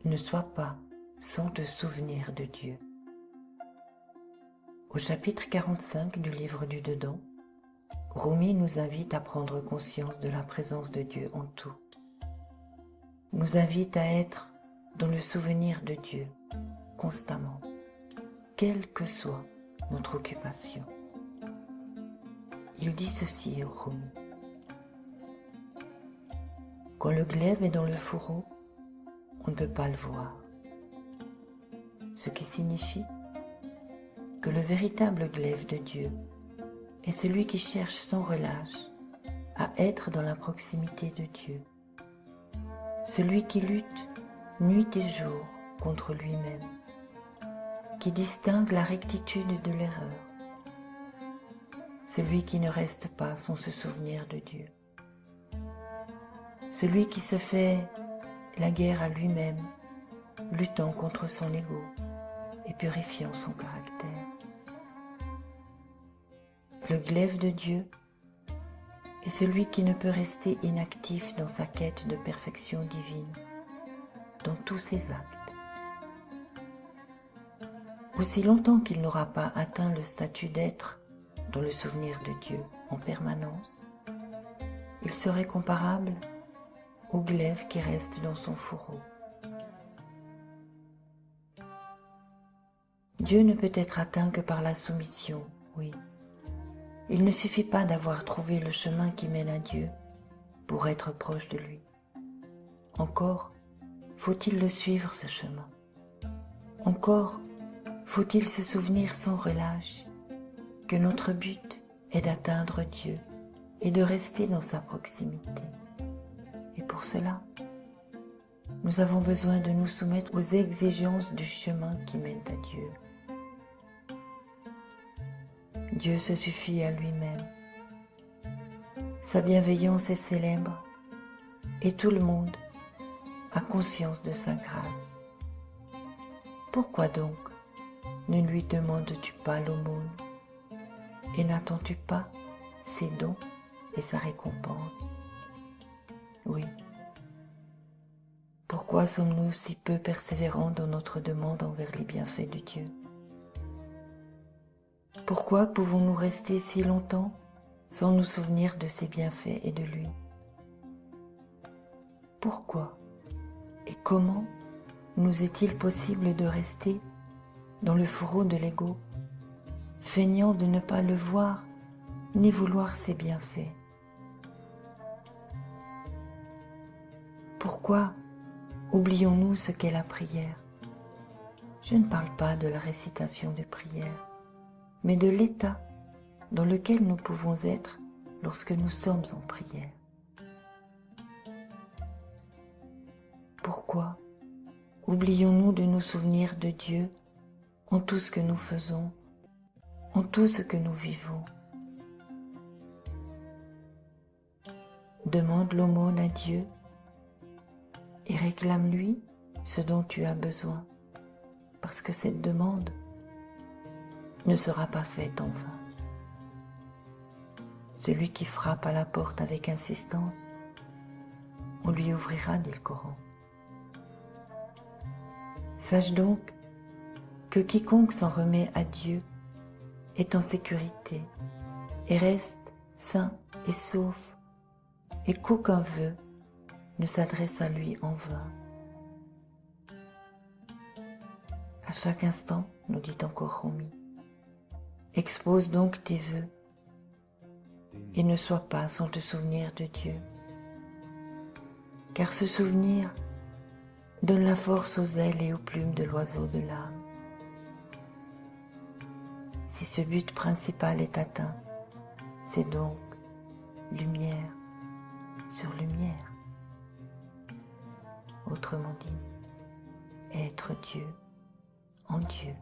ne sois pas sans te souvenir de Dieu. Au chapitre 45 du livre du Dedans, Rumi nous invite à prendre conscience de la présence de Dieu en tout. Nous invite à être dans le souvenir de Dieu constamment, quelle que soit notre occupation. Il dit ceci au Rumi. Quand le glaive est dans le fourreau, on ne peut pas le voir. Ce qui signifie que le véritable glaive de Dieu est celui qui cherche sans relâche à être dans la proximité de Dieu, celui qui lutte nuit et jour contre lui-même, qui distingue la rectitude de l'erreur, celui qui ne reste pas sans se souvenir de Dieu, celui qui se fait la guerre à lui-même, luttant contre son ego et purifiant son caractère. Le glaive de Dieu est celui qui ne peut rester inactif dans sa quête de perfection divine, dans tous ses actes. Aussi longtemps qu'il n'aura pas atteint le statut d'être dans le souvenir de Dieu en permanence, il serait comparable au glaive qui reste dans son fourreau. Dieu ne peut être atteint que par la soumission, oui. Il ne suffit pas d'avoir trouvé le chemin qui mène à Dieu pour être proche de lui. Encore faut-il le suivre, ce chemin. Encore faut-il se souvenir sans relâche que notre but est d'atteindre Dieu et de rester dans sa proximité. Et pour cela, nous avons besoin de nous soumettre aux exigences du chemin qui mène à Dieu. Dieu se suffit à lui-même. Sa bienveillance est célèbre et tout le monde a conscience de sa grâce. Pourquoi donc ne lui demandes-tu pas l'aumône et n'attends-tu pas ses dons et sa récompense? Oui. Pourquoi sommes-nous si peu persévérants dans notre demande envers les bienfaits de Dieu? Pourquoi pouvons-nous rester si longtemps sans nous souvenir de ses bienfaits et de lui? Pourquoi et comment nous est-il possible de rester dans le fourreau de l'ego, feignant de ne pas le voir ni vouloir ses bienfaits? Pourquoi oublions-nous ce qu'est la prière? Je ne parle pas de la récitation de prières, mais de l'état dans lequel nous pouvons être lorsque nous sommes en prière. Pourquoi oublions-nous de nous souvenir de Dieu en tout ce que nous faisons, en tout ce que nous vivons? Demande l'aumône à Dieu et réclame-lui ce dont tu as besoin, parce que cette demande ne sera pas faite en vain. Celui qui frappe à la porte avec insistance, on lui ouvrira, dit le Coran. Sache donc que quiconque s'en remet à Dieu est en sécurité et reste sain et sauf, et qu'aucun vœu ne s'adresse à lui en vain. À chaque instant, nous dit encore Rumi, expose donc tes vœux et ne sois pas sans te souvenir de Dieu, car ce souvenir donne la force aux ailes et aux plumes de l'oiseau de l'âme. Si ce but principal est atteint, c'est donc lumière sur lumière. Autrement dit, être Dieu en Dieu.